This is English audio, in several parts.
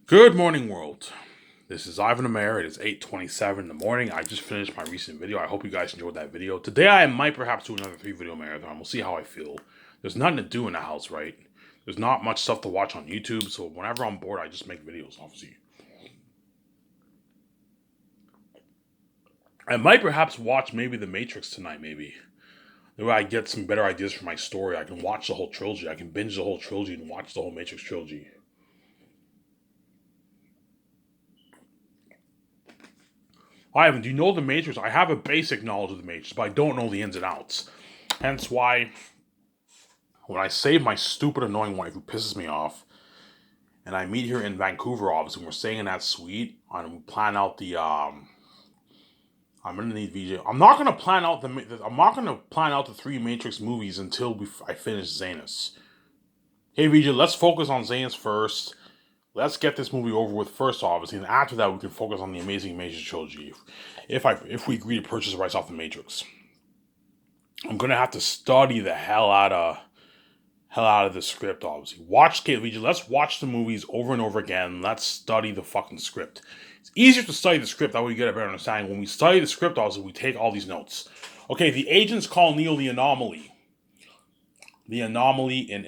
Good morning, world. This is Ivan the Mayor. It is 8:27 in the morning. I just finished my recent video. I hope you guys enjoyed that video. Today, I might perhaps do another 3 video marathon. We'll see how I feel. There's nothing to do in the house, right? There's not much stuff to watch on YouTube, so whenever I'm bored, I just make videos, obviously. I might perhaps watch maybe The Matrix tonight, maybe. That way I get some better ideas for my story. I can watch the whole trilogy. I can binge the whole trilogy and watch the whole Matrix trilogy. Ivan, do you know the Matrix? I have a basic knowledge of the Matrix, but I don't know the ins and outs. Hence why, when I save my stupid, annoying wife who pisses me off, and I meet her in Vancouver, obviously, we're staying in that suite, and we plan out I'm gonna need VJ. I'm not gonna plan out the 3 Matrix movies until I finish Zanus. Hey VJ, let's focus on Zanus first. Let's get this movie over with first, obviously, and after that we can focus on the Amazing Matrix trilogy. If we agree to purchase the rights off the Matrix, I'm gonna have to study the hell out of the script. Obviously, let's watch the movies over and over again. Let's study the fucking script. It's easier to study the script. That way you get a better understanding. When we study the script, obviously, we take all these notes. Okay, the agents call Neo the anomaly. The anomaly in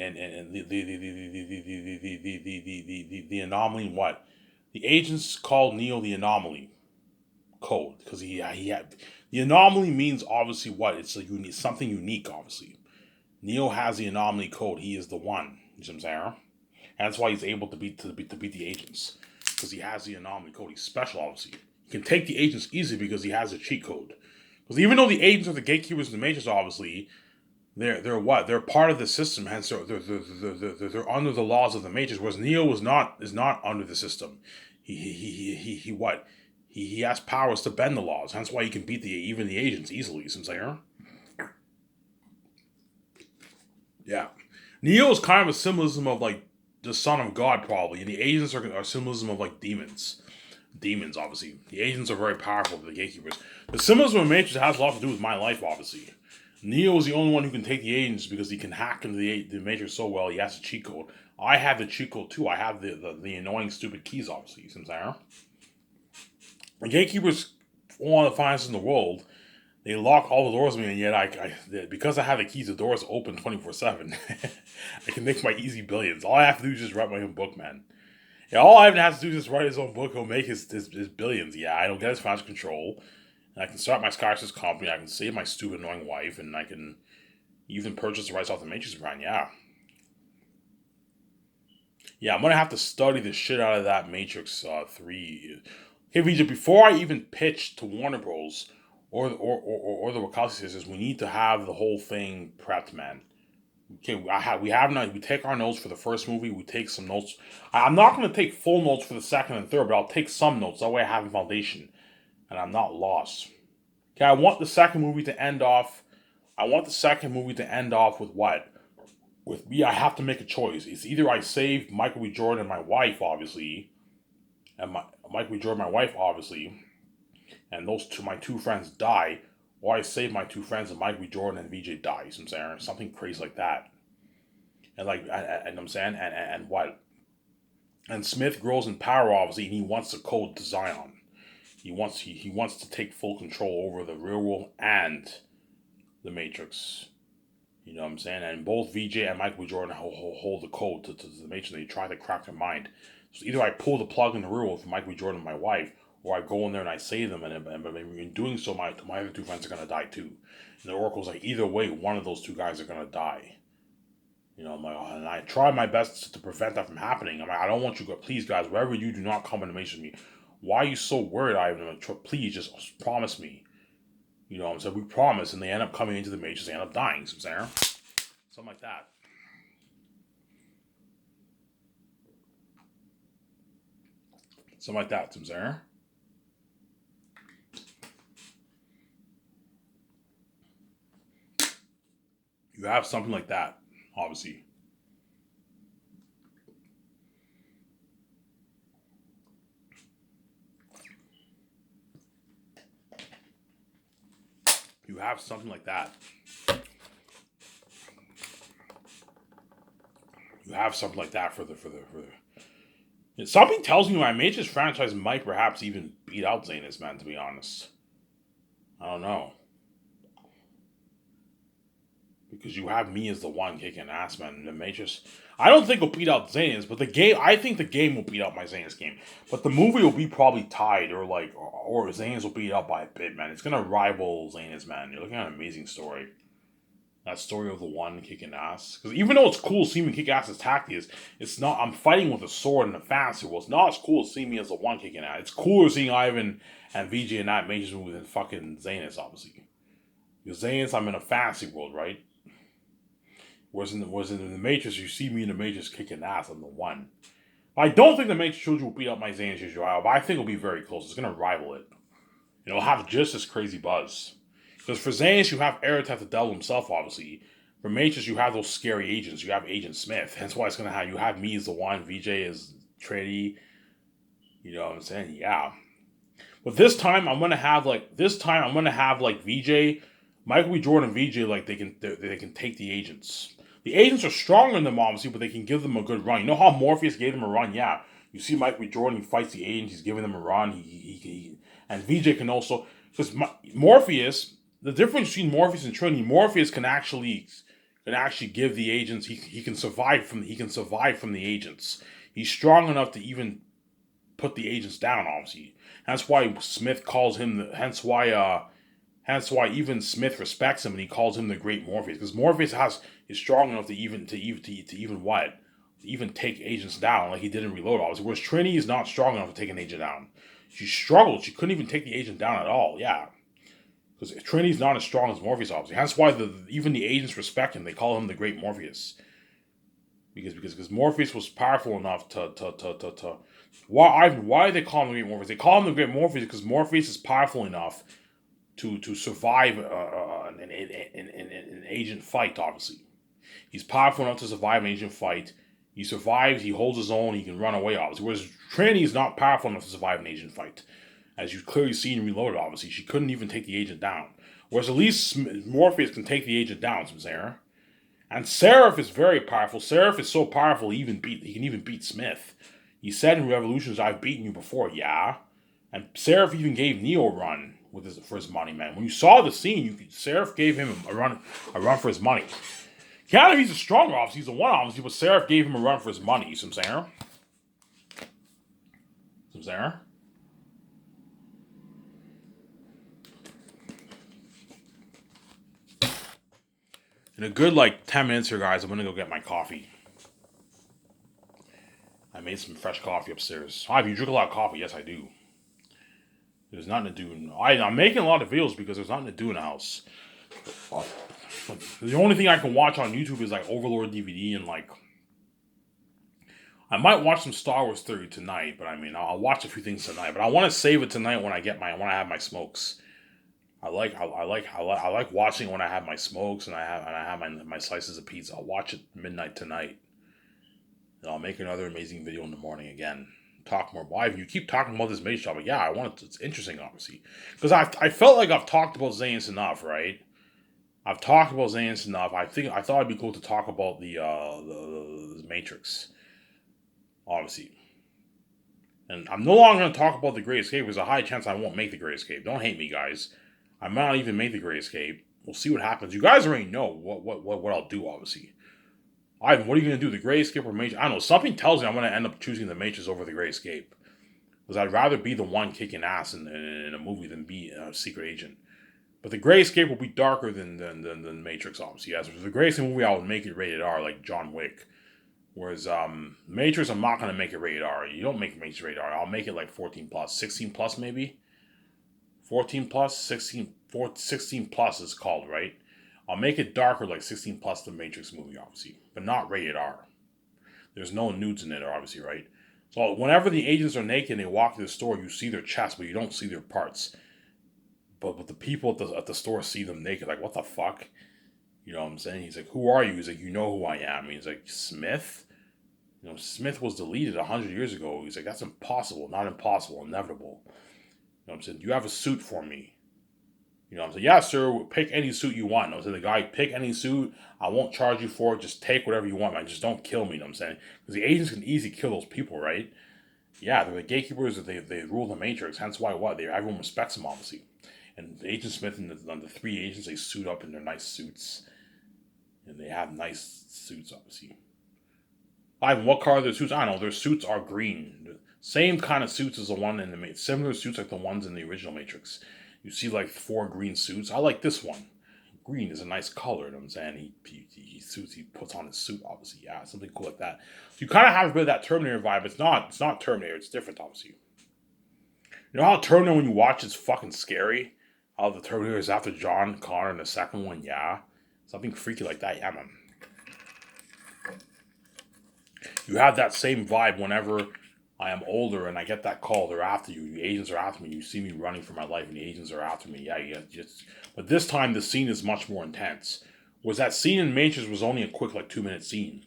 the anomaly in what? The agents called Neo the anomaly code because he had the anomaly means obviously what? It's something unique, obviously. Neo has the anomaly code. He is the one. You see what I'm saying? And that's why he's able to beat the agents. Because he has the anomaly code. He's special, obviously. He can take the agents easily because he has a cheat code. Because even though the agents are the gatekeepers of the Matrix, obviously, they're what? They're part of the system, hence they're under the laws of the Matrix, whereas Neo is not under the system. He what? He has powers to bend the laws, hence why he can beat even the agents easily, you see what I'm saying? Yeah. Neo is kind of a symbolism of like the son of God, probably, and the agents are a symbolism of like demons. Demons, obviously. The agents are very powerful, the gatekeepers. The symbolism of Matrix has a lot to do with my life, obviously. Neo is the only one who can take the agents because he can hack into the Matrix so well. He has a cheat code. I have the cheat code too. I have the annoying, stupid keys, obviously. You see what I'm saying? The gatekeepers, one of the finest in the world, they lock all the doors on me, and yet because I have the keys, the doors open 24/7. I can make my easy billions. All I have to do is just write my own book, man. Yeah, all Ivan has to do is just write his own book. He'll make his billions. Yeah, I don't get his financial control. And I can start my Skysys company. I can save my stupid, annoying wife, and I can even purchase the rights off the Matrix brand. Yeah. Yeah, I'm going to have to study the shit out of that Matrix 3. Hey, Vijay, before I even pitch to Warner Bros. Or the Wachowski sisters, we need to have the whole thing prepped, man. Okay, we take our notes for the first movie. We take some notes. I'm not going to take full notes for the second and third, but I'll take some notes. That way, I have a foundation, and I'm not lost. Okay, I want the second movie to end off. With what? With me, I have to make a choice. It's either I save Michael B. Jordan and my wife, obviously, Michael B. Jordan, my wife, obviously, and my two friends die, or I save my two friends and Michael B. Jordan and VJ dies. I'm saying something crazy like that. And I'm saying, and what? And Smith grows in power, obviously, and he wants the code to Zion. He wants to take full control over the real world and the Matrix. You know what I'm saying? And both VJ and Michael B. Jordan hold the code to the Matrix. They try to crack their mind. So either I pull the plug in the real world for Michael B. Jordan and my wife, or I go in there and I save them, and in doing so, my other two friends are gonna die too. And the Oracle's like, either way, one of those two guys are gonna die. You know, and I try my best to prevent that from happening. I'm like, I don't want you to go. Please, guys, wherever you do not come into Matrix with me. Why are you so worried, Ivan? Like, please, just promise me. You know what I'm saying? We promise, and they end up coming into the Matrix, they end up dying. So I'm saying, something like that. Something like that. So I'm saying. You have something like that, obviously. You have something like that. You have something like that for the Something tells me my Matrix franchise might perhaps even beat out Zanus, man, to be honest. I don't know. Because you have me as the one kicking ass, man. The Matrix. I don't think will beat out Zanus, but the game. I think the game will beat out my Zanus game, but the movie will be probably tied or Zanus will beat out by a bit, man. It's gonna rival Zanus, man. You're looking at an amazing story. That story of the one kicking ass. Because even though it's cool seeing me kick ass's tactics, it's not. I'm fighting with a sword in a fantasy world. It's not as cool as seeing me as the one kicking ass. It's cooler seeing Ivan and VJ in that Matrix movie than fucking Zanus, obviously. Because Zanus, I'm in a fantasy world, right? Whereas in the Matrix, you see me in the Matrix kicking ass on the one. I don't think the Matrix trilogy will beat up my Zanus trilogy, but I think it'll be very close. It's gonna rival it. It'll have just as crazy buzz. Because for Zanus, you have Ereteth the Devil himself, obviously. For Matrix, you have those scary agents. You have Agent Smith. That's why it's gonna have you have me as the one, VJ as Trinity. You know what I'm saying? Yeah. But this time I'm gonna have VJ, Michael B. Jordan, and VJ like they can take the agents. The agents are stronger than them, obviously, but they can give them a good run. You know how Morpheus gave them a run? Yeah. You see Michael B. Jordan, he fights the agents, he's giving them a run. And VJ can also, because Morpheus, the difference between Morpheus and Trinity, Morpheus can actually give the agents. He can survive from the agents. He's strong enough to even put the agents down. Obviously, that's why Smith calls him. Hence why even Smith respects him and he calls him the Great Morpheus, because Morpheus is strong enough to even take agents down like he did in Reload. Obviously, whereas Trinity is not strong enough to take an agent down. She struggled. She couldn't even take the agent down at all. Yeah. Because Trinity's not as strong as Morpheus, obviously. That's why even the agents respect him. They call him the Great Morpheus. Because Morpheus was powerful enough to why they call him the Great Morpheus? They call him the Great Morpheus because Morpheus is powerful enough to survive an agent fight, obviously. He's powerful enough to survive an agent fight. He survives, he holds his own, he can run away, obviously. Whereas Trinity is not powerful enough to survive an agent fight. As you clearly see in Reloaded, obviously. She couldn't even take the agent down. Whereas at least Morpheus can take the agent down, some Sarah. And Seraph is very powerful. Seraph is so powerful he can even beat Smith. He said in Revolutions, I've beaten you before, yeah. And Seraph even gave Neo a run for his money, man. When you saw the scene, Seraph gave him a run for his money. Keanu, he's a stronger officer. He's a one officer, but Seraph gave him a run for his money. You see what I'm saying? Some Sarah? In a good 10 minutes here, guys, I'm gonna go get my coffee. I made some fresh coffee upstairs. Hi, you drink a lot of coffee? Yes, I do. There's nothing to do. I'm making a lot of videos because there's nothing to do in the house. The only thing I can watch on YouTube is Overlord DVD and I might watch some Star Wars Theory tonight, but I mean I'll watch a few things tonight. But I want to save it tonight when I have my smokes. I like watching when I have my smokes and I have my slices of pizza. I'll watch it midnight tonight, and I'll make another amazing video in the morning again. Talk more. Why? You keep talking about this Matrix job, but yeah, I want it. It's interesting, obviously, because I felt like I've talked about Zanus enough, right? I've talked about Zanus enough. I thought it'd be cool to talk about the Matrix, obviously. And I'm no longer going to talk about the Great Escape. There's a high chance I won't make the Great Escape. Don't hate me, guys. I might not even make the Great Escape. We'll see what happens. You guys already know what I'll do, obviously. Ivan, what are you going to do? The Great Escape or Matrix? I don't know. Something tells me I'm going to end up choosing the Matrix over the Great Escape. Because I'd rather be the one kicking ass in a movie than be a secret agent. But the Great Escape will be darker than Matrix, obviously. As for the Great Escape movie, I would make it rated R, like John Wick. Whereas Matrix, I'm not going to make it rated R. You don't make Matrix rated R. I'll make it 14 plus, 16 plus maybe. 14 plus, 16 plus is called, right? I'll make it darker, 16 plus the Matrix movie, obviously, but not rated R. There's no nudes in it, obviously, right? So whenever the agents are naked and they walk to the store, you see their chest, but you don't see their parts. But the people at the store see them naked, what the fuck? You know what I'm saying? He's like, who are you? He's like, you know who I am. He's like, Smith? Smith was deleted 100 years ago. He's like, that's impossible. Not impossible, inevitable. You know what I'm saying? You have a suit for me. You know what I'm saying? Yeah, sir, pick any suit you want. You know what I'm saying? The guy, pick any suit. I won't charge you for it. Just take whatever you want, man. Just don't kill me, you know what I'm saying? Because the agents can easily kill those people, right? Yeah, they're the gatekeepers. They rule the Matrix. Hence why everyone respects them obviously. And Agent Smith and the three agents, they suit up in their nice suits, and they have nice suits obviously. Ivan, what color are their suits? I don't know. Their suits are green. Same kind of suits as the one in the similar suits like the ones in the original Matrix. You see like four green suits. I like this one. Green is a nice color. You know what I'm saying? He puts on his suit obviously. Yeah, something cool like that. So you kind of have a bit of that Terminator vibe. It's not Terminator. It's different obviously. You know how Terminator when you watch it's fucking scary. How the Terminator is after John Connor in the second one. Yeah, something freaky like that. Yeah, man. You have that same vibe whenever I am older and I get that call. They're after you. The agents are after me. You see me running for my life, and the agents are after me. Yeah, yeah. Just, but this time the scene is much more intense. Was that scene in Matrix was only a quick like 2 minute scene.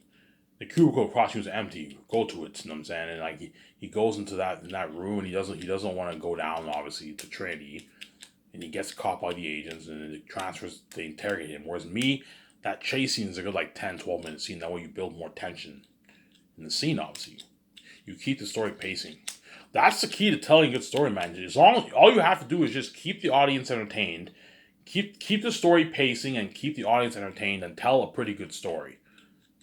The cubicle across you is empty. Go to it. You know what I'm saying? And like he goes into that room and he doesn't want to go down obviously to Trinity, and he gets caught by the agents and it transfers. They interrogate him. Whereas me, that chase scene is a good like 10-12 minute scene. That way you build more tension in the scene obviously. You keep the story pacing. That's the key to telling a good story, man. All you have to do is just keep the audience entertained, keep the story pacing, and keep the audience entertained, and tell a pretty good story.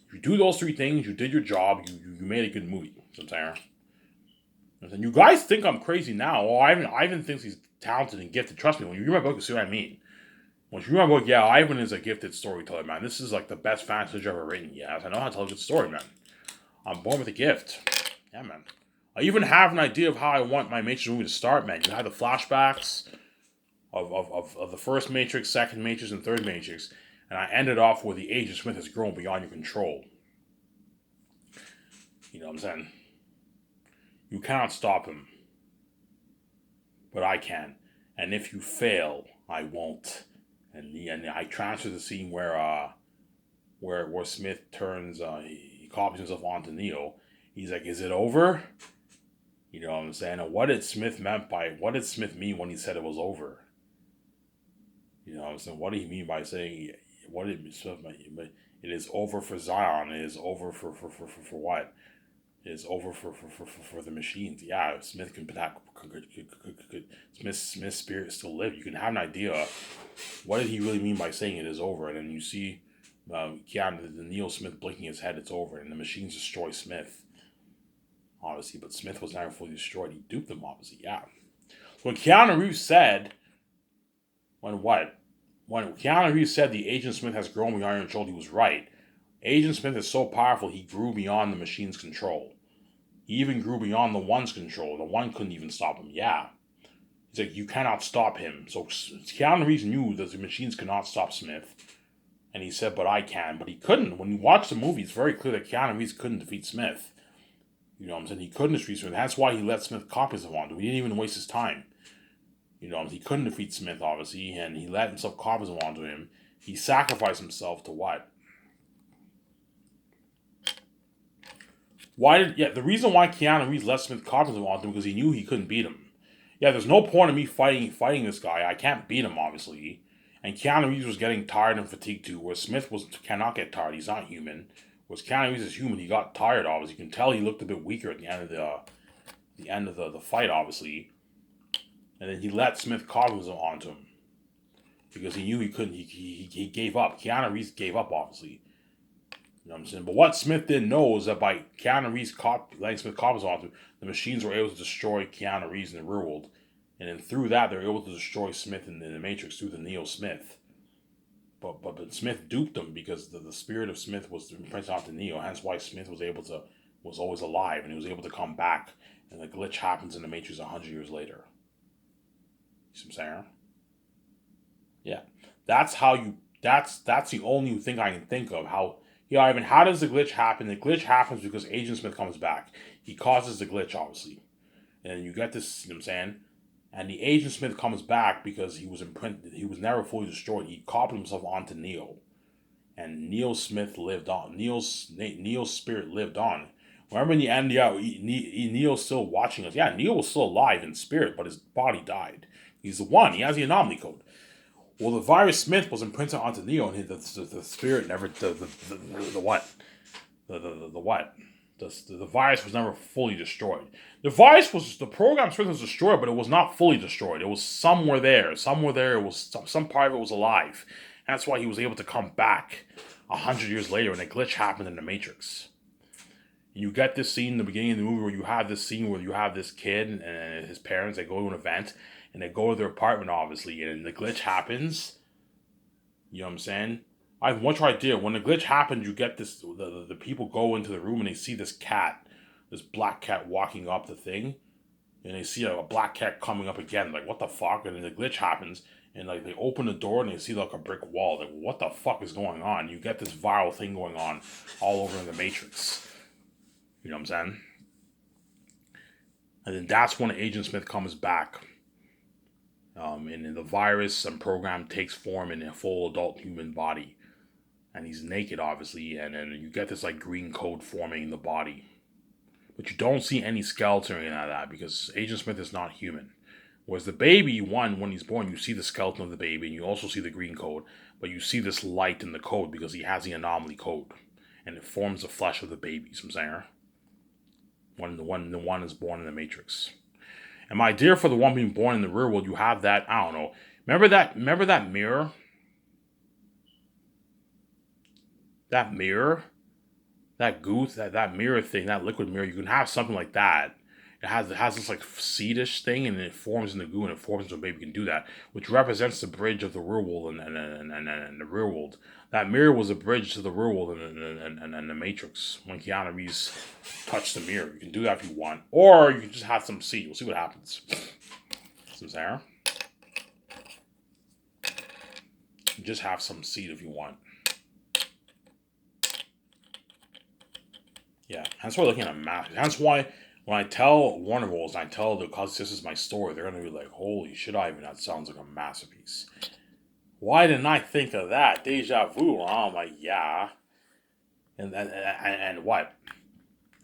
If you do those three things, you did your job. You made a good movie. You know what I'm saying? And you guys think I'm crazy now. Oh, Ivan thinks he's talented and gifted. Trust me, when you read my book, you see what I mean. When you read my book, yeah, Ivan is a gifted storyteller, man. This is like the best fantasy I've ever written. Yes, I know how to tell a good story, man. I'm born with a gift. Yeah, man. I even have an idea of how I want my Matrix movie to start, man. You have the flashbacks of the first Matrix, second Matrix, and third Matrix, and I ended off where the Agent Smith has grown beyond your control. You know what I'm saying? You cannot stop him, but I can. And if you fail, I won't. And I transfer the scene where Smith turns he copies himself onto Neo. He's like, "Is it over?" You know what I'm saying? And what did Smith mean when he said it was over? You know what I'm saying? What did he mean by saying what did Smith mean? It is over for Zion. It is over for what? It is over for the machines. Yeah, Smith could Smith's spirit still live. You can have an idea. What did he really mean by saying it is over? And then you see Keanu, the Neo Smith blinking his head, it's over, and the machines destroy Smith. Obviously, but Smith was never fully destroyed. He duped them, obviously, yeah. When Keanu Reeves said, when Keanu Reeves said the Agent Smith has grown beyond your control, he was right. Agent Smith is so powerful, he grew beyond the machine's control. He even grew beyond the One's control. The One couldn't even stop him, yeah. He's like, you cannot stop him. So Keanu Reeves knew that the machines could not stop Smith. And he said, but I can. But he couldn't. When you watch the movie, it's very clear that Keanu Reeves couldn't defeat Smith. You know what I'm saying? He couldn't defeat Smith. That's why he let Smith copy himself onto him. He didn't even waste his time. You know, he couldn't defeat Smith, obviously, and he let himself copy himself onto him. He sacrificed himself to what? The reason why Keanu Reeves let Smith copy himself onto him because he knew he couldn't beat him. Yeah, there's no point in me fighting this guy. I can't beat him, obviously. And Keanu Reeves was getting tired and fatigued too, where Smith cannot get tired. He's not human. Whereas Keanu Reeves is human. He got tired, obviously. You can tell he looked a bit weaker at the end of the fight, obviously. And then he let Smith copy himself onto him because he knew he couldn't. He gave up. Keanu Reeves gave up, obviously. You know what I'm saying? But what Smith didn't know is that by Keanu Reeves letting Smith copy himself onto him, the machines were able to destroy Keanu Reeves in the real world. And then through that, they were able to destroy Smith in the Matrix through the Neo Smith. But Smith duped them because the spirit of Smith was imprinted onto Neo. Hence why Smith was always alive and he was able to come back. And the glitch happens in the Matrix 100 years later. You see what I'm saying? Yeah. That's the only thing I can think of. How does the glitch happen? The glitch happens because Agent Smith comes back. He causes the glitch, obviously. And you get this, you know what I'm saying? And the Agent Smith comes back because he was imprinted. He was never fully destroyed. He copied himself onto Neo. And Neo Smith lived on. Neo's spirit lived on. Remember in the end, yeah, Neo's still watching us. Yeah, Neo was still alive in spirit, but his body died. He's the One. He has the anomaly code. Well, the virus Smith was imprinted onto Neo, and the spirit never the what? The what? the virus was never fully destroyed. The program Smith was destroyed, but it was not fully destroyed. It was somewhere there. Somewhere there, it was some part of it was alive. And that's why he was able to come back 100 years later when a glitch happened in the Matrix. You get this scene in the beginning of the movie where you have this scene where you have this kid and his parents. They go to an event and they go to their apartment, obviously, and the glitch happens. You know what I'm saying? I have one idea. When the glitch happens, you get this. The people go into the room and they see this cat, this black cat walking up the thing, and they see a black cat coming up again. Like, what the fuck? And then the glitch happens, and like they open the door and they see like a brick wall. Like, what the fuck is going on? You get this viral thing going on all over in the Matrix. You know what I'm saying? And then that's when Agent Smith comes back. And the virus and program takes form in a full adult human body. And he's naked, obviously, and then you get this like green coat forming in the body. But you don't see any skeleton or anything like that because Agent Smith is not human. Whereas the baby, when he's born, you see the skeleton of the baby and you also see the green coat, but you see this light in the coat because he has the anomaly coat. And it forms the flesh of the baby, you know what I'm saying? When the one is born in the Matrix. And my dear, for the one being born in the real world, you have that, I don't know. Remember that mirror? That mirror? That goose, that mirror thing, that liquid mirror, you can have something like that. It has this like seedish thing and it forms in the goo and it forms into a baby. You can do that, which represents the bridge of the real world and the real world. That mirror was a bridge to the real world and the Matrix. When Keanu Reeves touched the mirror, you can do that if you want, or you can just have some seed. We'll see what happens. Some Sarah. Just have some seed if you want. Yeah, that's why looking at a map. That's why when I tell Warner Bros. And I tell them, because this is my story, they're going to be like, holy shit, Ivan, that sounds like a masterpiece. Why didn't I think of that? Deja vu. I'm like, yeah. And what?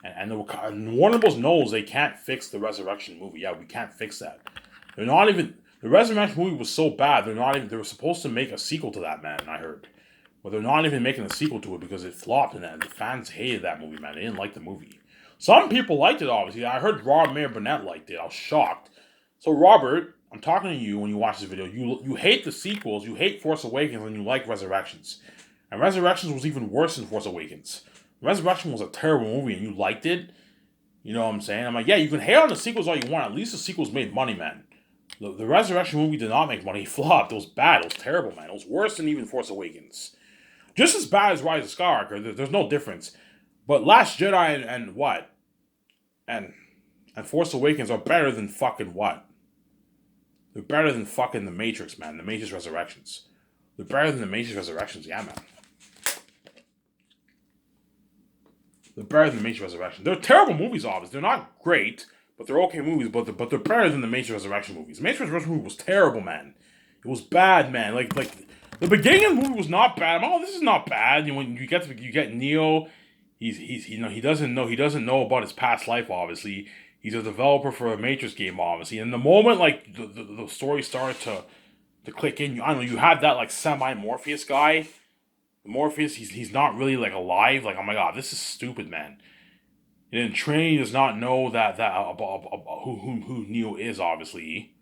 And Warner Bros. Knows they can't fix the Resurrection movie. Yeah, we can't fix that. They're not even... The Resurrection movie was so bad, they were supposed to make a sequel to that, man, I heard. But they're not even making a sequel to it because it flopped and the fans hated that movie, man. They didn't like the movie. Some people liked it, obviously. I heard Robert Mayer Burnett liked it. I was shocked. So, Robert, I'm talking to you when you watch this video. You hate the sequels, you hate Force Awakens, and you like Resurrections. And Resurrections was even worse than Force Awakens. Resurrection was a terrible movie and you liked it. You know what I'm saying? I'm like, yeah, you can hate on the sequels all you want. At least the sequels made money, man. The Resurrection movie did not make money. It flopped. It was bad. It was terrible, man. It was worse than even Force Awakens. Just as bad as Rise of Skywalker. There's no difference. But Last Jedi and what? And Force Awakens are better than fucking what? They're better than fucking The Matrix, man. The Matrix Resurrections. They're better than The Matrix Resurrections. Yeah, man. They're better than The Matrix Resurrections. They're terrible movies, obviously. They're not great, but they're okay movies. But they're better than The Matrix Resurrection movies. The Matrix Resurrection movie was terrible, man. It was bad, man. Like the beginning of the movie was not bad. Oh, this is not bad. When you get Neo, he doesn't know about his past life. Obviously, he's a developer for a Matrix game. Obviously, and the moment like the story started to click in, I don't know. You had that like semi Morpheus guy. Morpheus, he's not really like alive. Like, oh my god, this is stupid, man. And then Trinity does not know that who Neo is. Obviously.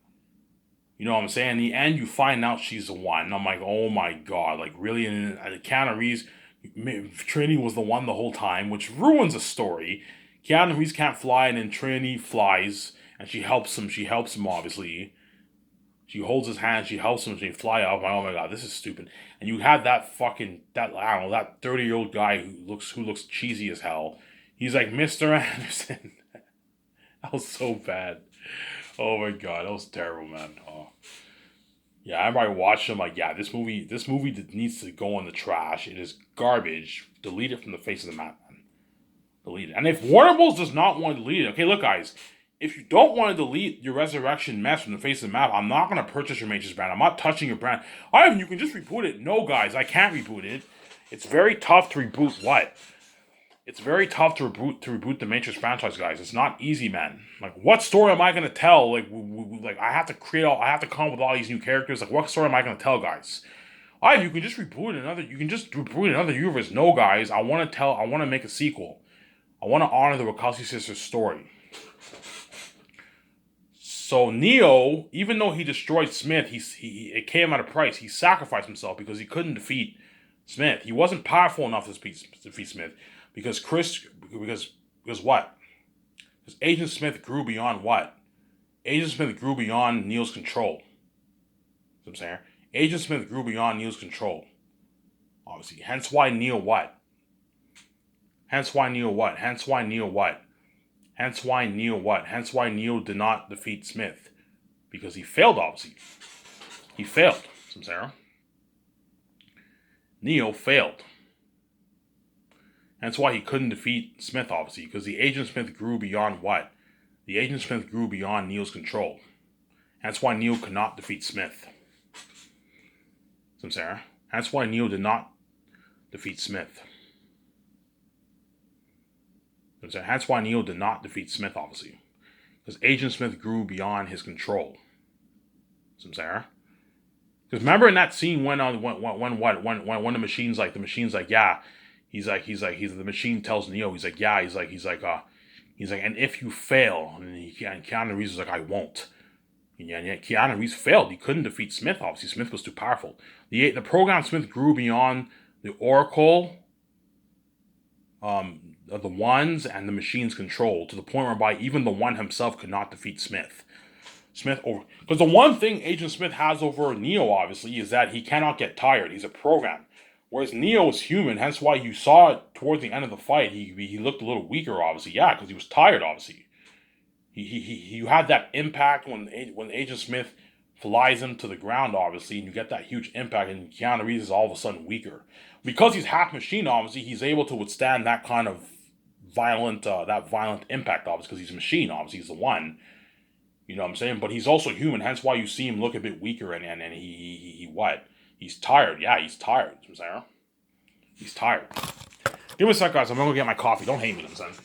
You know what I'm saying? In the end, you find out she's the one. And I'm like, oh my god, like really? And Keanu Reeves, Trinity was the one the whole time, which ruins the story. Keanu Reeves can't fly, and then Trinity flies, and she helps him. She helps him, obviously. She holds his hand, she helps him, and they fly up. Like, oh my god, this is stupid. And you had that 30-year-old guy who looks cheesy as hell. He's like, Mr. Anderson. That was so bad. Oh my god, that was terrible, man. Oh. Yeah, I remember I watched him like, yeah, this movie needs to go in the trash. It is garbage. Delete it from the face of the map, man. Delete it. And if Warner Bros. Does not want to delete it, okay, look, guys, if you don't want to delete your Resurrection mess from the face of the map, I'm not going to purchase your Matrix brand. I'm not touching your brand. You can just reboot it. No, guys, I can't reboot it. It's very tough to reboot what? It's very tough to reboot the Matrix franchise, guys. It's not easy, man. Like, what story am I gonna tell? Like, I have to come up with all these new characters. Like, what story am I gonna tell, guys? You can just reboot another. You can just reboot another universe. No, guys, I want to make a sequel. I want to honor the Wachowski sisters' story. So Neo, even though he destroyed Smith, it came at a price. He sacrificed himself because he couldn't defeat Smith. He wasn't powerful enough to defeat Smith because because what? Because Agent Smith grew beyond what? Agent Smith grew beyond Neo's control. You know what I'm saying? Agent Smith grew beyond Neo's control. Obviously. Hence why Neo what? Hence why Neo what? Hence why Neo what? Hence why Neo what? Hence why Neo did not defeat Smith. Because he failed, obviously. He failed. Some Sarah. Neo failed. Hence why he couldn't defeat Smith, obviously. Because the Agent Smith grew beyond what? The Agent Smith grew beyond Neo's control. Hence why Neo could not defeat Smith. Some Sarah. Hence why Neo did not defeat Smith. That's why Neo did not defeat Smith, obviously. Because Agent Smith grew beyond his control. Because remember in that scene when the machine's like, yeah, the machine tells Neo, he's like, and if you fail, and Keanu Reeves is like, I won't. And yet Keanu Reeves failed. He couldn't defeat Smith, obviously. Smith was too powerful. The program Smith grew beyond the Oracle, the ones and the machine's control to the point whereby even the one himself could not defeat Smith. Because the one thing Agent Smith has over Neo, obviously, is that he cannot get tired. He's a program. Whereas Neo is human, hence why you saw it towards the end of the fight. He looked a little weaker, obviously. Yeah, because he was tired, obviously. You had that impact when Agent Smith flies him to the ground, obviously, and you get that huge impact, and Keanu Reeves is all of a sudden weaker. Because he's half machine, obviously, he's able to withstand that kind of violent impact, obviously, because he's a machine, obviously, he's the one. You know what I'm saying? But he's also human, hence why you see him look a bit weaker, and he what? He's tired. Yeah, he's tired. You know what I'm saying? He's tired. Give me a sec, guys. I'm gonna go get my coffee. Don't hate me, you know what I'm saying?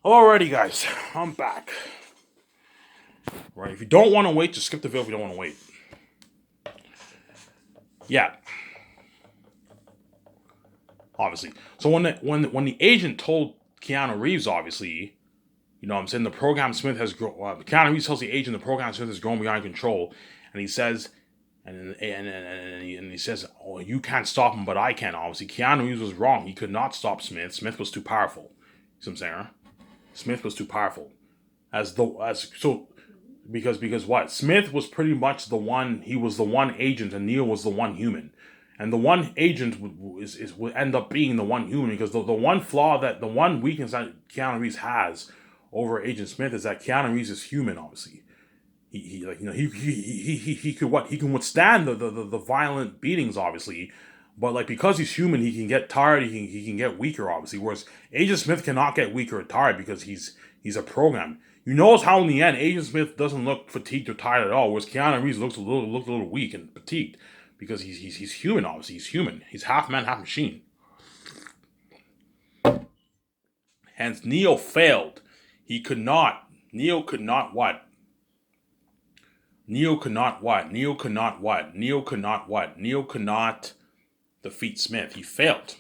Alrighty, guys, I'm back. Right, if you don't want to wait, just skip the video if you don't want to wait. Yeah. Obviously. So when the agent told Keanu Reeves, obviously, you know what I'm saying, the program Smith has grown. Keanu Reeves tells the agent the program Smith has grown beyond control, and he says, and he says, oh, you can't stop him, but I can. Obviously, Keanu Reeves was wrong. He could not stop Smith. Smith was too powerful. You see what I'm saying? Smith was too powerful. Because what? Smith was pretty much the one. He was the one agent, and Neo was the one human. And the one agent would end up being the one human, because the one weakness that Keanu Reeves has over Agent Smith is that Keanu Reeves is human. Obviously, he can withstand the violent beatings, obviously, but like because he's human, he can get tired. He can get weaker, obviously. Whereas Agent Smith cannot get weaker or tired because he's a program. You notice how in the end Agent Smith doesn't look fatigued or tired at all, whereas Keanu Reeves looks a little weak and fatigued because he's human. Obviously, he's human. He's half man, half machine. Hence, Neo failed. He could not. Neo could not what? Neo could not what? Neo could not what? Neo could not what? Neo could not defeat Smith. He failed.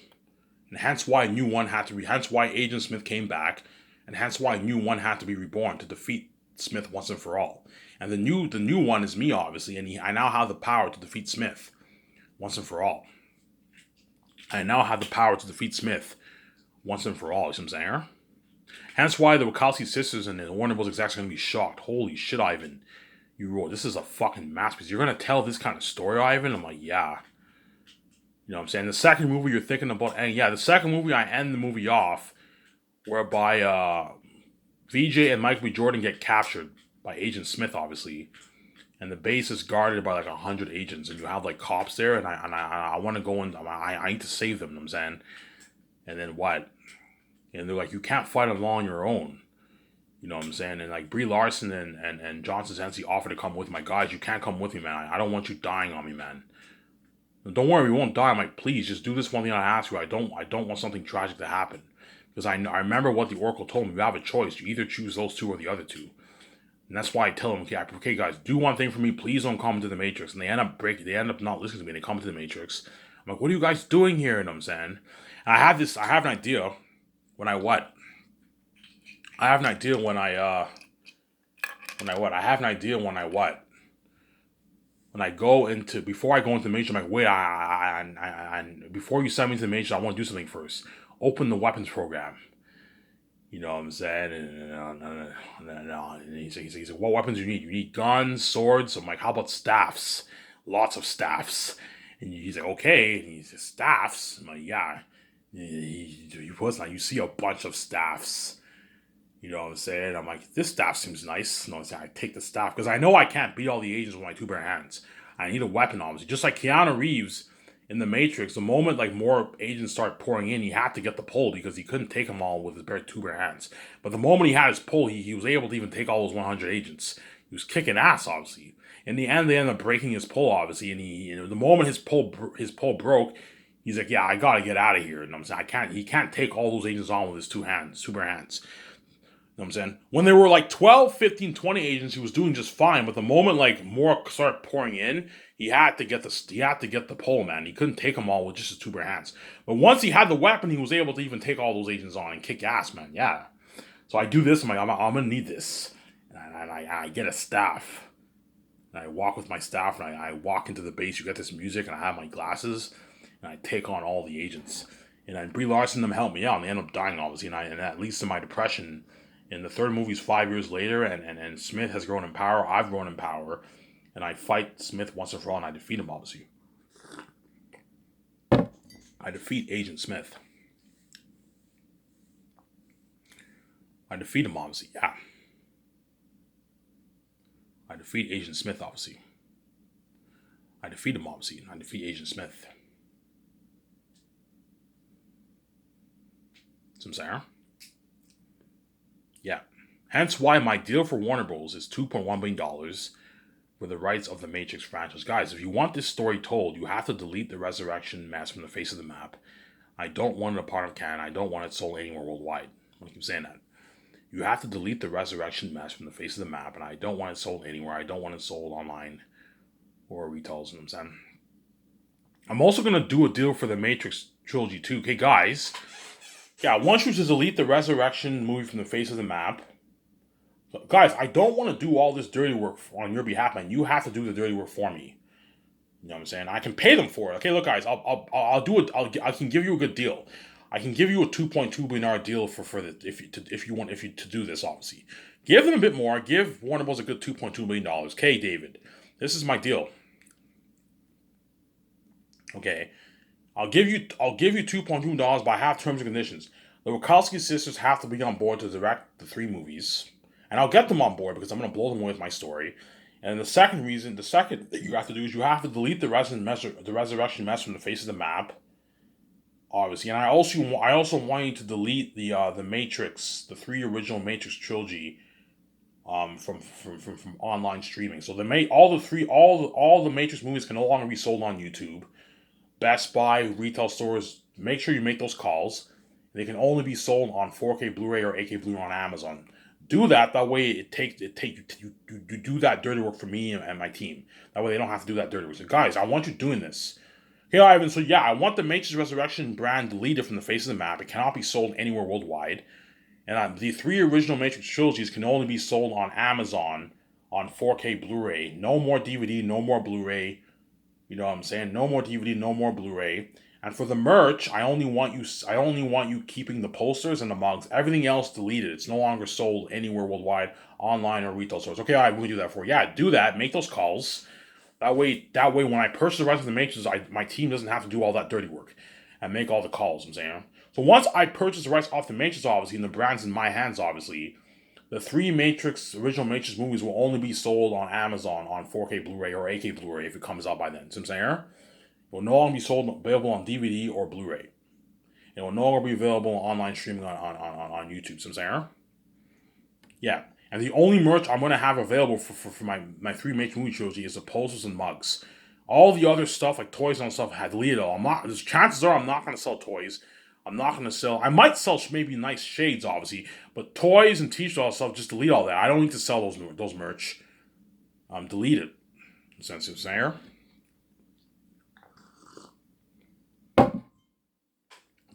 And hence why New One had to be, hence why Agent Smith came back, and hence why New One had to be reborn to defeat Smith once and for all. And the new one is me, obviously, and I now have the power to defeat Smith once and for all. I now have the power to defeat Smith once and for all. You see what I'm saying? Hence why the Wachowski sisters and the Warner Bros. Execs are going to be shocked. Holy shit, Ivan. You wrote, this is a fucking masterpiece. You're going to tell this kind of story, Ivan? I'm like, yeah. You know what I'm saying? The second movie you're thinking about, and yeah, the second movie I end the movie off whereby VJ and Michael B. Jordan get captured by Agent Smith, obviously, and the base is guarded by like 100 agents, and you have like cops there, and I want to go and I need to save them. You know what I'm saying? And then what? And they're like, you can't fight along on your own. You know what I'm saying? And like Brie Larson and John Krasinski offer to come with my guys. You can't come with me, man. I don't want you dying on me, man. Don't worry, we won't die. I'm like, please, just do this one thing I ask you. I don't want something tragic to happen. Because I remember what the Oracle told me. You have a choice. You either choose those two or the other two. And that's why I tell them, okay, guys, do one thing for me. Please don't come into the Matrix. And they end up not listening to me. They come into the Matrix. I'm like, what are you guys doing here? You know what I'm saying? And I have an idea when I what? I have an idea when I what? I have an idea when I what? When I go into, before I go into the Matrix, I'm like, wait, I before you send me to the Matrix, I want to do something first. Open the weapons program. You know what I'm saying? And he said, what weapons do you need? You need guns, swords. I'm like, how about staffs? Lots of staffs. And he's like, okay. And he says, staffs? I'm like, yeah. You see a bunch of staffs. You know what I'm saying? I'm like, this staff seems nice. No, I take the staff because I know I can't beat all the agents with my two bare hands. I need a weapon, obviously. Just like Keanu Reeves in The Matrix, the moment like more agents start pouring in, he had to get the pole because he couldn't take them all with his two bare hands. But the moment he had his pole, he was able to even take all those 100 agents. He was kicking ass, obviously. In the end, they ended up breaking his pole, obviously. And the moment his pole broke, he's like, yeah, I gotta get out of here. And I'm saying, he can't take all those agents on with his two bare hands. You know what I'm saying? When there were like 12, 15, 20 agents, he was doing just fine. But the moment like more started pouring in, he had to get the pole, man. He couldn't take them all with just his two bare hands. But once he had the weapon, he was able to even take all those agents on and kick ass, man. Yeah. So I do this. I'm like, I'm gonna need this, and I get a staff. And I walk with my staff, and I walk into the base. You get this music, and I have my glasses, and I take on all the agents. And then Brie Larson them help me out, and they end up dying, obviously. And that leads to my depression. And the third movie's 5 years later, and Smith has grown in power. I've grown in power, and I fight Smith once and for all, and I defeat him, obviously. I defeat Agent Smith. I defeat him, obviously. Yeah. I defeat Agent Smith, obviously. I defeat him, obviously, and I defeat Agent Smith. See what I'm saying? Yeah. Hence why my deal for Warner Bros. Is $2.1 billion for the rights of the Matrix franchise. Guys, if you want this story told, you have to delete the Resurrection mess from the face of the map. I don't want it a part of canon. I don't want it sold anywhere worldwide. I keep saying that. You have to delete the Resurrection mess from the face of the map, and I don't want it sold anywhere. I don't want it sold online or retails, you know what I'm saying? I'm also going to do a deal for the Matrix trilogy too. Okay, guys. Yeah, I want you to delete the Resurrection movie from the face of the map. Guys, I don't want to do all this dirty work on your behalf, man. You have to do the dirty work for me. You know what I'm saying? I can pay them for it. Okay, look, guys, I'll do it. I can give you a good deal. I can give you a $2.2 billion deal for the if you want to do this. Obviously, give them a bit more. Give Warner Bros. A good $2.2 billion. Okay, David, this is my deal. Okay, I'll give you $2.2 billion, but I have terms and conditions. The Wachowski sisters have to be on board to direct the 3 movies. And I'll get them on board because I'm going to blow them away with my story. And the second that you have to do is you have to delete the Resurrection mess from the face of the map, obviously. And I also want you to delete the Matrix, the 3 original Matrix trilogy, from online streaming. So all the Matrix movies can no longer be sold on YouTube, Best Buy, retail stores. Make sure you make those calls. They can only be sold on 4K Blu-ray or 8K Blu-ray on Amazon. Do that. That way, you do that dirty work for me and my team. That way, they don't have to do that dirty work. So, guys, I want you doing this. Okay, Ivan. So yeah, I want the Matrix Resurrection brand deleted from the face of the map. It cannot be sold anywhere worldwide. And the 3 original Matrix trilogies can only be sold on Amazon on 4K Blu-ray. No more DVD, no more Blu-ray. You know what I'm saying? No more DVD, no more Blu-ray. And for the merch, I only want you keeping the posters and the mugs. Everything else deleted. It's no longer sold anywhere worldwide, online or retail stores. Okay, I will do that for you. Yeah, do that. Make those calls. That way, when I purchase the rest of the Matrix, my team doesn't have to do all that dirty work and make all the calls. I'm saying. So once I purchase the rights off the Matrix, obviously, and the brand's in my hands, obviously, the 3 original Matrix movies will only be sold on Amazon on 4K Blu-ray or 8K Blu-ray if it comes out by then. See what I'm saying? It will no longer be available on DVD or Blu-ray. It will no longer be available on online streaming on YouTube. See what I'm saying? Yeah. And the only merch I'm going to have available for my 3 Matrix movie trilogy is the posters and mugs. All the other stuff, like toys and stuff, I had deleted all. Chances are I'm not going to sell toys. I'm not going to sell... I might sell maybe nice shades, obviously. But toys and t-shirts, all that stuff, just delete all that. I don't need to sell those merch. Delete it. Sense of saying.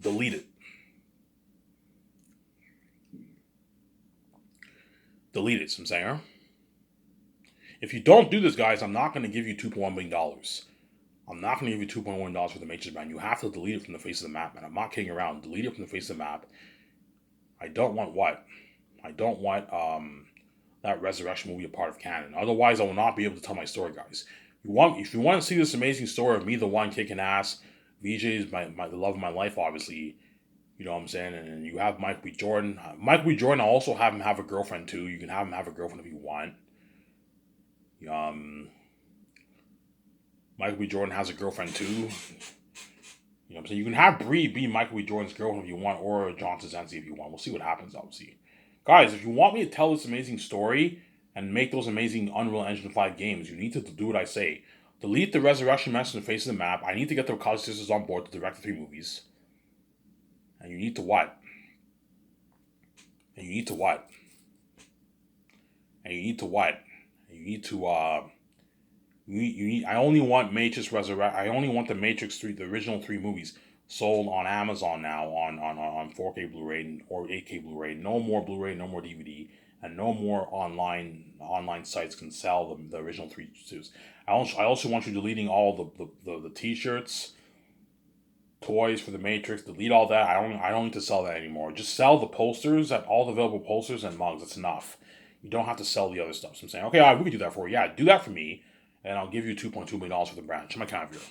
Delete it. Delete it, saying. If you don't do this, guys, I'm not going to give you $2.1 million. I'm not going to give you $2.1 million for the Matrix brand. You have to delete it from the face of the map, man. I'm not kidding around. Delete it from the face of the map. I don't want what? I don't want that Resurrection movie a part of canon. Otherwise, I will not be able to tell my story, guys. If you want to see this amazing story of me, the one kicking ass, VJ is the love of my life, obviously. You know what I'm saying? And you have Michael B. Jordan. Michael B. Jordan, I'll also have him have a girlfriend, too. You can have him have a girlfriend if you want. Michael B. Jordan has a girlfriend, too. You know what I'm saying? You can have Brie be Michael B. Jordan's girlfriend if you want, or John Krasinski if you want. We'll see what happens, obviously. Guys, if you want me to tell this amazing story and make those amazing Unreal Engine 5 games, you need to do what I say. Delete the Resurrection mess from the face of the map. I need to get the Wachowski sisters on board to direct the 3 movies. And you need to what? And you need to what? And you need to what? And you need to I only want Matrix Resurrect. I only want the Matrix 3, the original 3 movies, sold on Amazon now on 4K Blu-ray or 8K Blu-ray. No more Blu-ray, no more DVD, and no more online sites can sell the original 3 suits. I also want you deleting all the t-shirts, toys for the Matrix. Delete all that. I don't need to sell that anymore. Just sell the posters, all the available posters and mugs. That's enough. You don't have to sell the other stuff. So I'm saying, okay, all right, we can do that for you. Yeah, do that for me, and I'll give you $2.2 million for the brand. Show my account here.